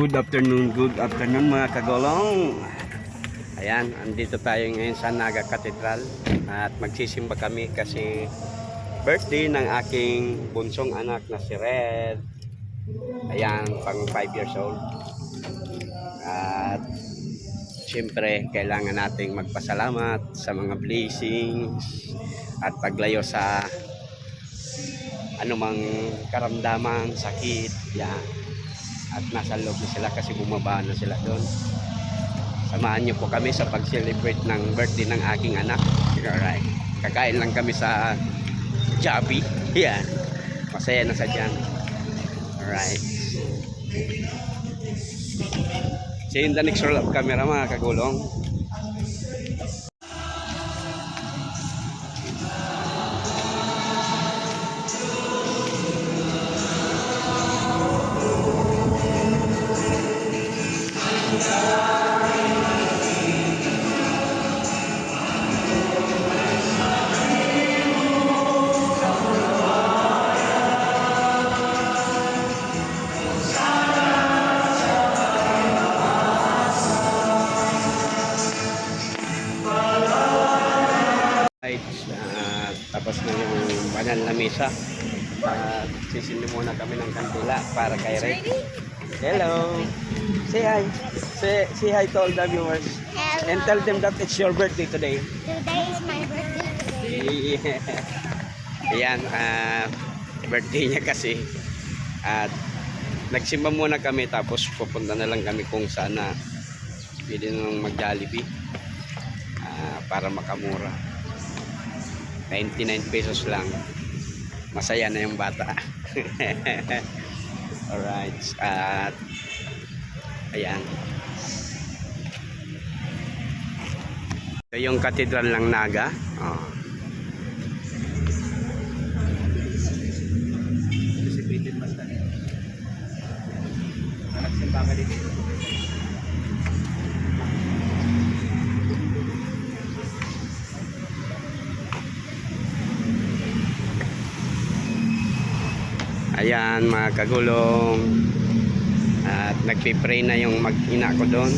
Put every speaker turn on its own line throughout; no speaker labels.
Good afternoon mga kagolong. Ayan, andito tayo ngayon sa Naga Cathedral at magsisimba kami kasi birthday ng aking bunsong anak na si Red. Ayan, pang 5 years old. At siyempre, kailangan nating magpasalamat sa mga blessings at paglayo sa anumang karamdaman, sakit. Yan. At nasa loob na sila kasi bumaba na sila doon. Samahan niyo po kami sa pag-celebrate ng birthday ng aking anak. Alright. Kakain lang kami sa Jollibee. Yan. Masaya na sa dyan. Alright. See you in the next roll of camera mga kagulong. Tapos na yung banal na mesa. Sisindi muna kami ng kandila para kay Red. Hello. Say hi. Say hi to all the viewers.
Hello.
And tell them that it's your birthday today.
Today is my birthday today.
Yeah. Ayan, birthday niya kasi. At nagsimba muna kami tapos pupunta na lang kami kung saan na pwede nang mag-Jollibee para makamura. 99 pesos lang. Masaya na yung bata. Alright. At ayan. Ito yung katedral ng Naga. Oh. Ayan mga kagulong. At nagpipray na yung mag-ina ko doon.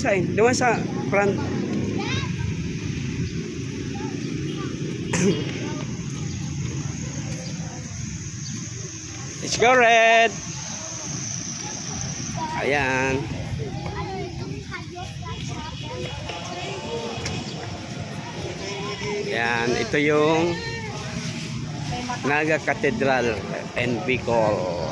Saan? Doon sa front. Let's go, Red! Ayan. Ayan, ito yung Naga Cathedral and Bicol.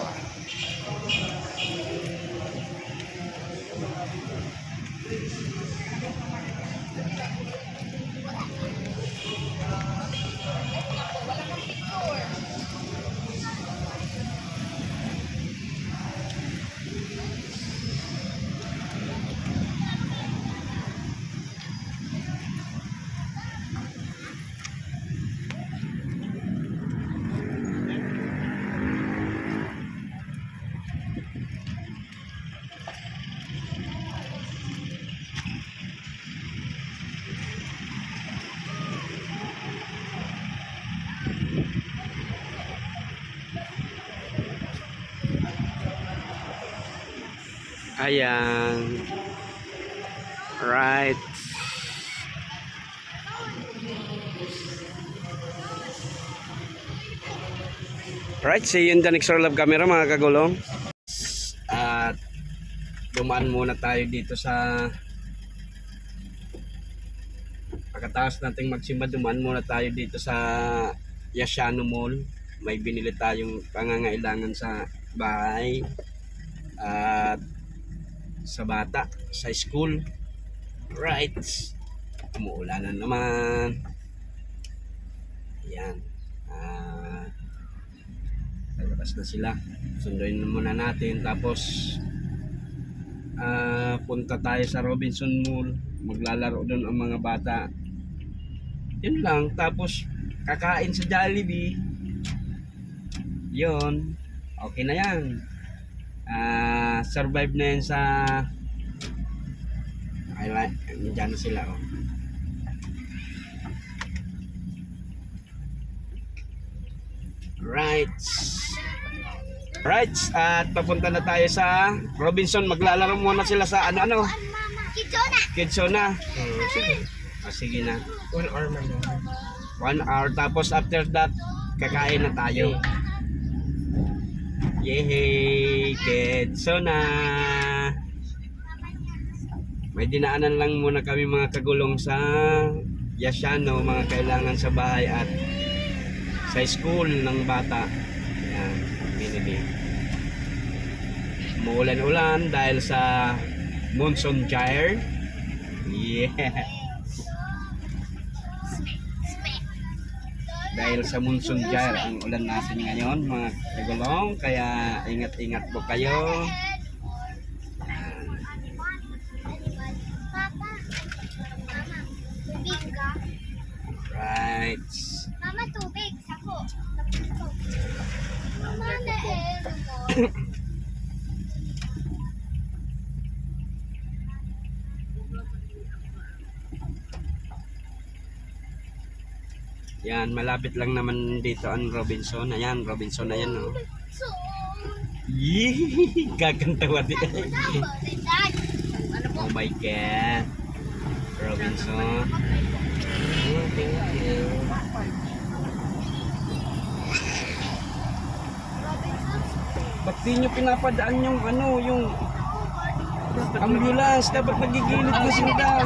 Ayan. Right. Right, see you in the next roll of camera mga kagulong. At dumaan muna tayo dito sa pagkatapos nating magsimba, dumaan muna tayo dito sa Yashano Mall may binili tayong pangangailangan sa bahay at sa bata, sa school. Right. Umuulan na naman. Yan. Lalabas na sila. Sunduin muna natin. Tapos punta tayo sa Robinson Mall. Maglalaro doon ang mga bata. Yun lang. Tapos kakain sa Jollibee. Yun. Okay na yan. Survive na yan sa nandiyan na sila, oh. Right. At papunta na tayo sa Robinson. Maglalaro muna sila sa ano?
Kidsona.
Kidsona. Sige na.
1 hour man lang.
1 hour. Tapos after that, kakain na tayo. Yehey! Kidsona! May dinaanan lang muna kami mga kagulong sa Yasiano, mga kailangan sa bahay at sa school ng bata. Yan, binili. Umuulan-ulan dahil sa monsoon gyre. Yeah. Dahil sa monsoon gyre ang ulan natin ngayon mga kagulong, kaya ingat-ingat po kayo. Right.
Mama, tubig. Sako. Mama, na-ero mo.
Yan, malapit lang naman dito ang Robinson. Ayan, Robinson na yan, oh.
So,
Yee! Gagantawa din.
Dad.
Oh my God. Robinson.
Thank you.
Ba't di nyo pinapadaan yung ano, yung ambulance? Dapat nagigilid na sila.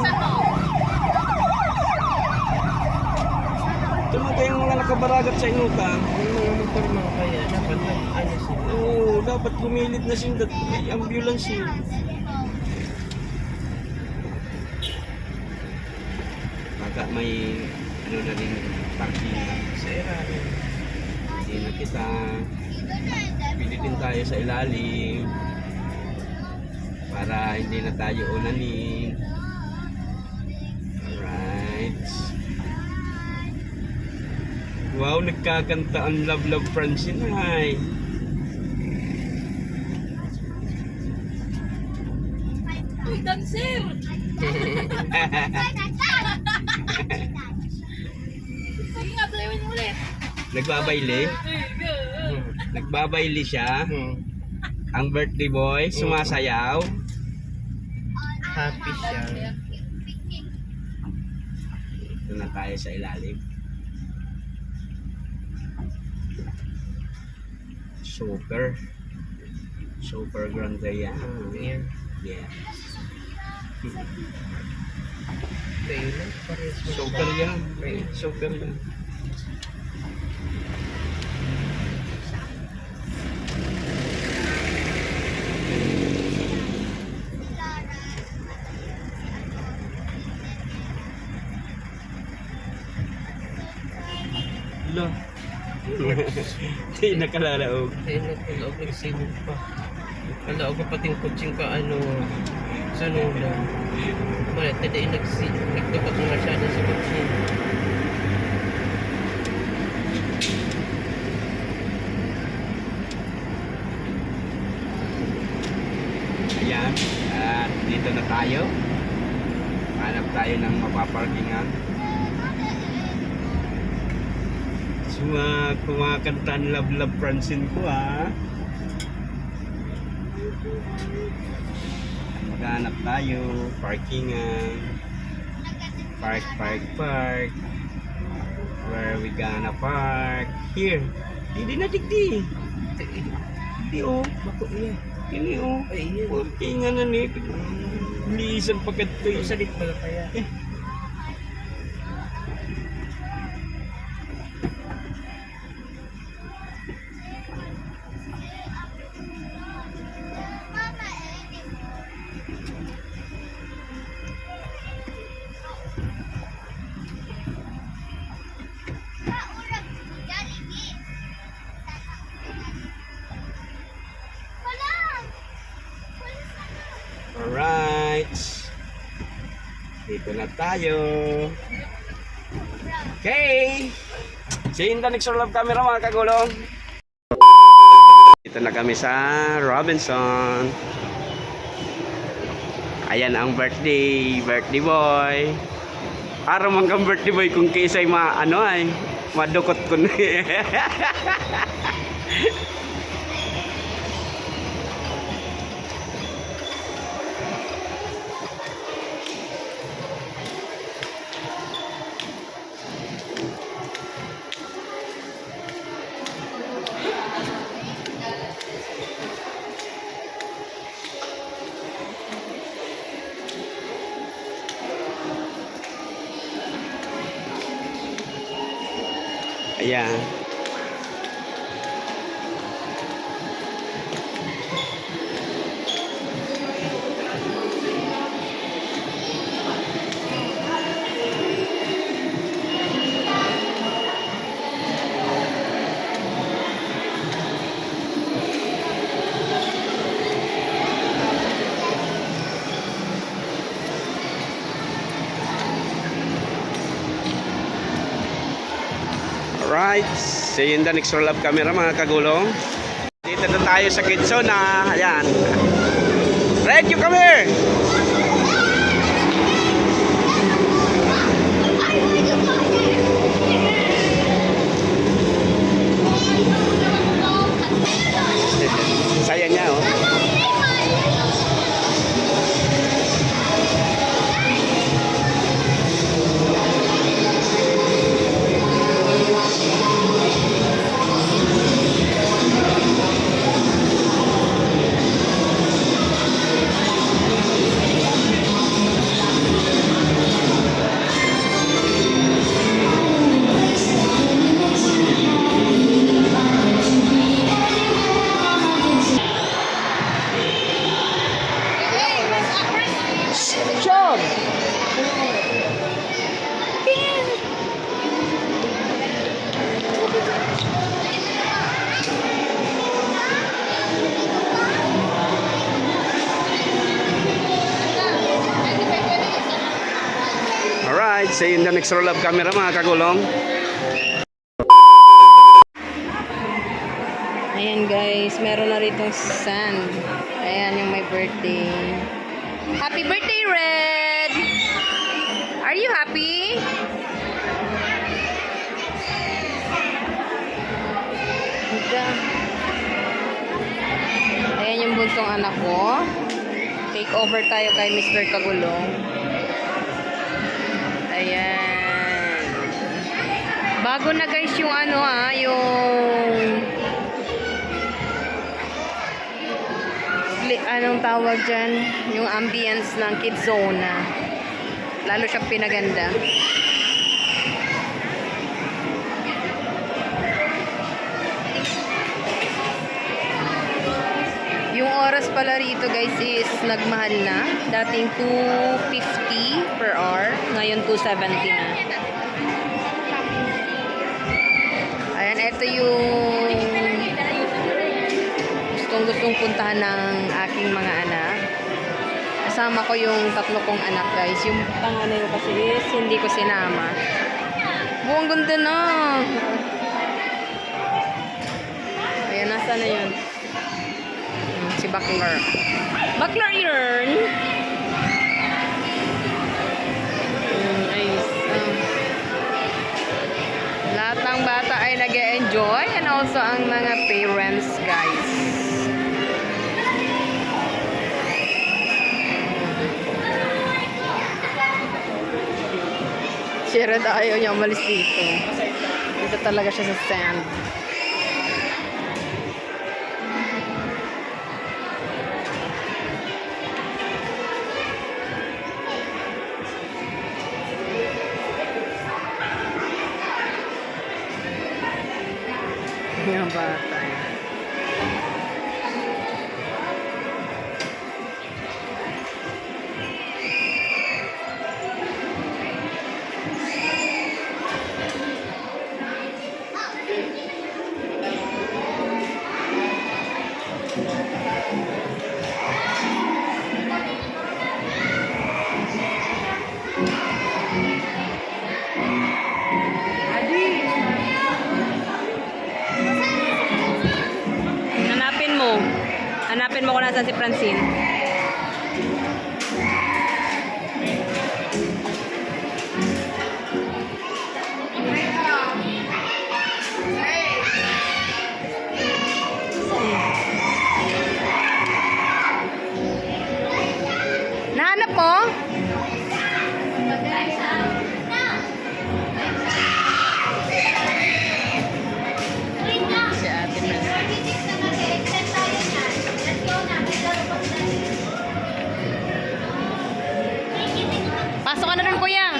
Tumatayang mga nakabaragat sa inuta.
Yung mga motor mga kaya, dapat ano sila.
Oo, dapat gumilid na sila. May ambulance eh. Baka may ano na rin parking sa ilalim. Hindi na kita. Pilitin tayo sa ilalim para hindi na tayo ulanin. Alright. Wow, nagkakanta ang Love Love Francine. Hi.
Uy, dancer! Sige nga, play mo ulit.
Nagbabayli. Nagbabayli siya. Ang birthday boy, sumasayaw.
Happy siya.
Ito na tayo sa ilalim. Super. Super grande yan.
Ayan.
Yeah.
Taylor, parehas mo.
Super yan. Super yan. Lo. Hindi nakalalaog.
Taylor, kalaog nagsimog pa. Kalaog pa pating kutsing ka ano, sa nula. Malit, tadi nagdapat nga siya na sa kutsing.
Ayan. At dito na tayo. Hanap tayo ng mapaparkingan. Kumakanta ang Love Love Francine ko, ha. Maghanap tayo. Parkingan. Park. Where we gonna park? Here. Hindi na digdi. Hindi, oh.
Bako iya.
Ini, oh.
Ay, iya.
Parkingan na ni. Liisan pagkat to.
Sa dit pala kaya.
Dito na tayo. Okay. See you in the next roll of camera mga kagulong. Dito na kami sa Robinson. Ayan ang birthday boy. Araw man kang birthday boy kung kisay madukot ko na. Ayan. Alright, see you in the next roll up camera mga kagulong. Dito na tayo sa Kidsona. Ayan. Red, you come here! Saya niya oh. Sean! Alright, see you in the next roll of camera mga kagulong.
Ayan guys, meron na ritong sand. Ayan yung may birthday. Happy birthday, Red! Are you happy? Ika. Ayan yung buntong anak ko. Take over tayo kay Mr. Kagulong. Ayan. Bago na guys yung anong tawag dyan, yung ambience ng Kidzona. Lalo siyang pinaganda. Yung oras pala rito guys is nagmahal na. Dating 250 per hour, ngayon 270 na. Ayan, ito yung gustong puntahan ng aking mga anak. Kasama ko yung 3 kong anak guys. Yung panganay ko kasi is hindi ko sinama. Buong ganda na. Ayan, nasa na yun? Si Baklar. Baklar yun! Ayos. Lahat ng bata ay nag-e-enjoy and also ang mga parents guys. Si Red ayaw niya umalis dito. Dito talaga siya sa sand. Yung bata. Nasaan si Francine? Nahanap mo? Si Ate Francine. Pasok ka na rin, kuya.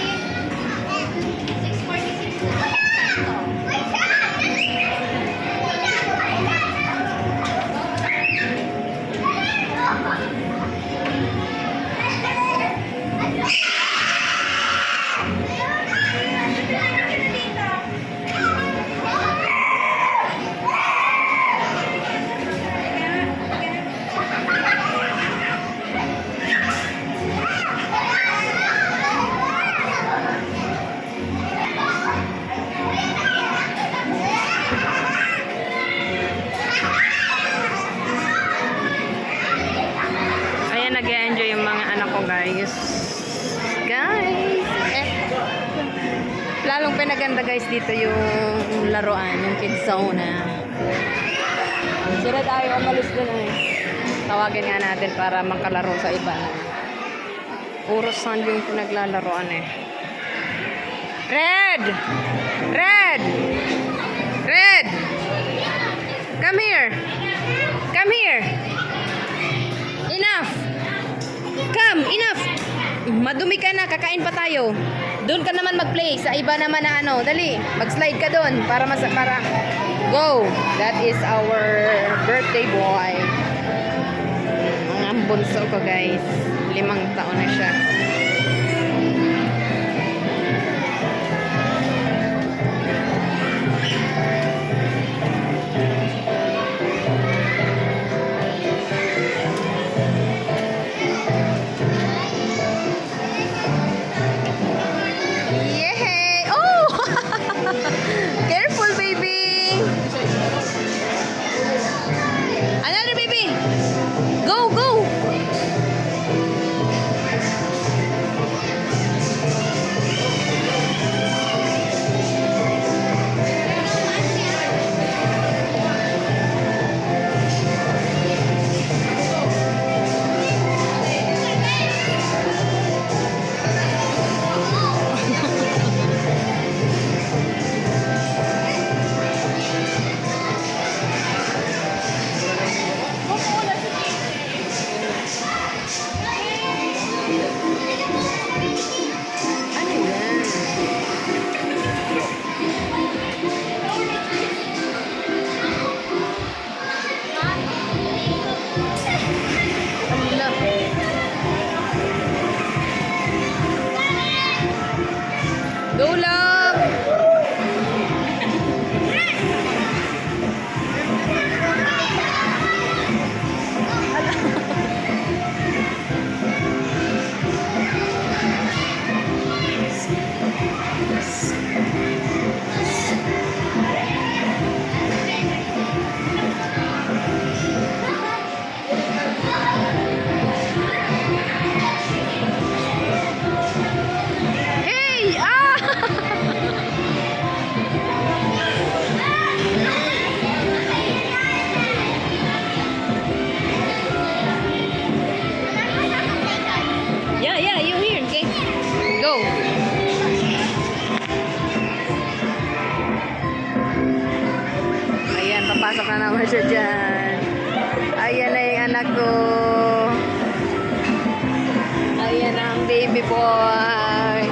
Ayan, nag-enjoy yung mga anak ko, guys. Guys! Lalong pinaganda, guys, dito yung laruan, yung kids zone. Sila tayo, umalis doon eh. Tawagin nga natin para makalaro sa iba. Puro sand yung pinaglalaroan eh. Red! Red! Red! Come here! Come here! Enough! Come! Enough! Madumi ka na, kakain pa tayo. Doon ka naman mag-play. Sa iba naman na ano. Dali, mag-slide ka doon para go! That is our birthday boy. Ang bunso ko, guys. 5 taon na siya. Yay! Oh! Careful, baby! Another baby! Go, go! Ano yan? Ala. Go, love! Hey! Ah! Yeah, yeah, you here, okay? Go! Ayan, papasok na naman siya dyan. Ayan na yung anak ko. Ayan ang baby boy.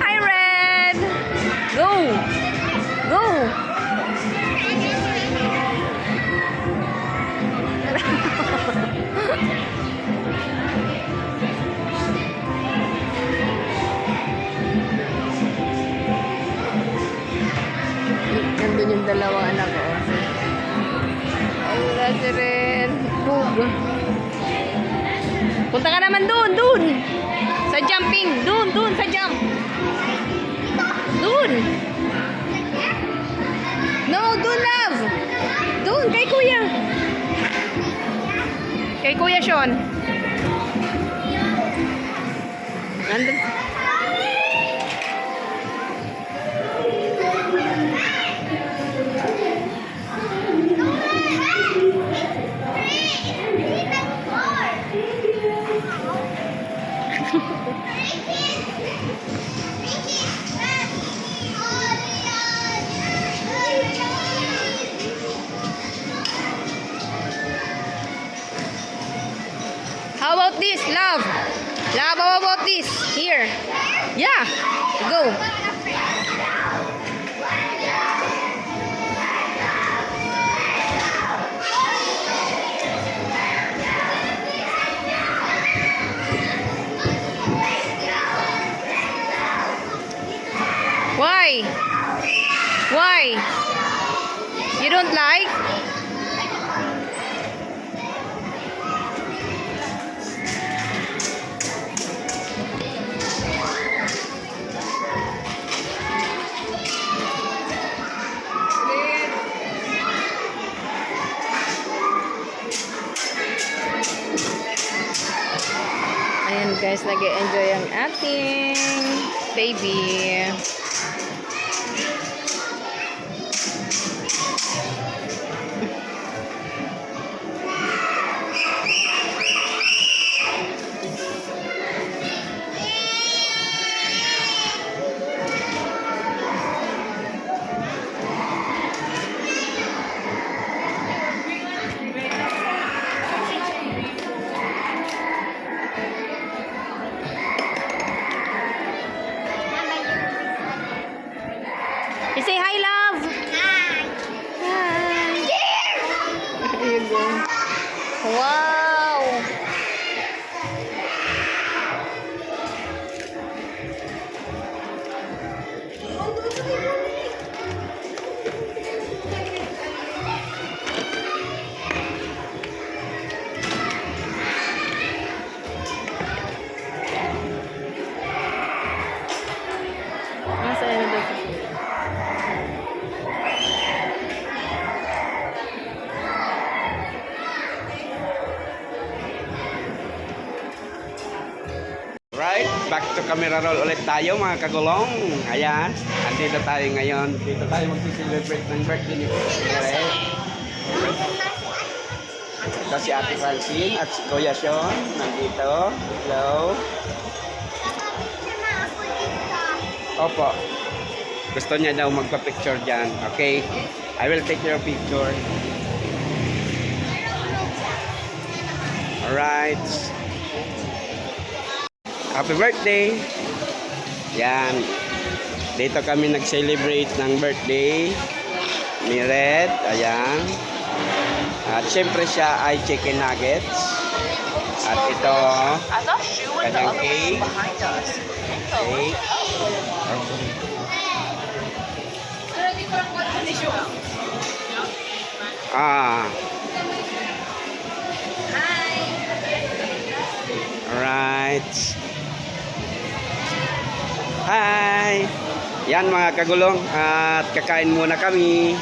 Hi, Red! Go! Go! Nandun yung dalawang anak ko. Wala si Red. Bug. Punta ka naman doon, doon. Sa jumping. Doon, doon, sa jump. Doon. No, doon, love. Doon, kay kuya. Kay Kuya Sean. Nandun. How about this, love? Love, how about this? Here. Yeah. Go. Why? Why? You don't like? Ayan guys, nag-enjoy ang ating baby. You say hi, love. Hi. There you go. Wow. Masaya na daw.
Right, back to camera roll ulit tayo mga kagulong. Ayan, andito tayo ngayon. Dito tayo mag-celebrate ng birthday ni Meret. Ito si Ate Francine at si Kuya Sean. Nandito. Hello. Opo. Gusto niya daw magpa-picture dyan. Okay, I will take your picture. Alright. Happy birthday! Yan. Dito kami nag-celebrate ng birthday ni Red. Ayan. At syempre siya ay chicken nuggets. At ito, kanyang cake. Cake. Alright. Hi! Yan mga kagulong. At kakain muna kami.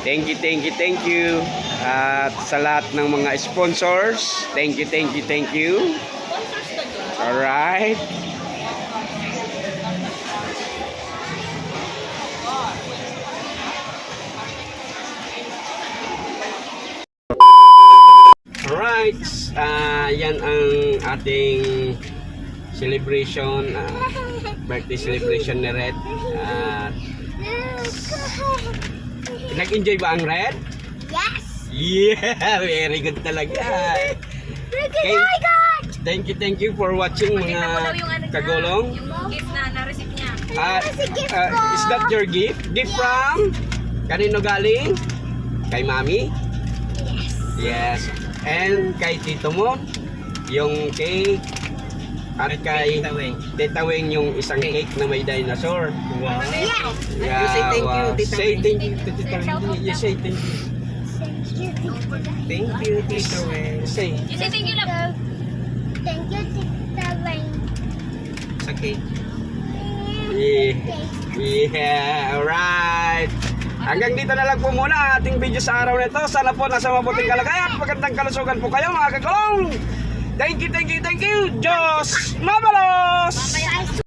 Thank you, thank you, thank you. At sa lahat ng mga sponsors, thank you, thank you, thank you. Alright. Alright. Yan ang ating celebration, birthday celebration ni Red. Nag-enjoy ba ang Red?
Yes!
Yeah, very good talaga. Okay. Thank you for watching mga kagulong.
Yung gift na na-receive niya.
Is that your gift? Gift from? Kanino galing? Kay Mami? Yes. And kay tito mo? Yung cake. At kay Tita Weng yung isang cake na may dinosaur. Wow. Yeah,
You say thank you,
wow.
Tita
Say
Weng.
thank you to Tita Weng. You say thank you.
Thank you, Tita Weng.
Say.
You say thank you, love.
Thank you, Tita Weng.
Sa cake.
Yeah. Yeah. Alright. Hanggang dito na lang po muna ang ating video sa araw na ito. Sana po nasa mabuting kalagayan at magandang kalusugan po kayo mga kagulong. Thank you, thank you, thank you. Diyos mabalos!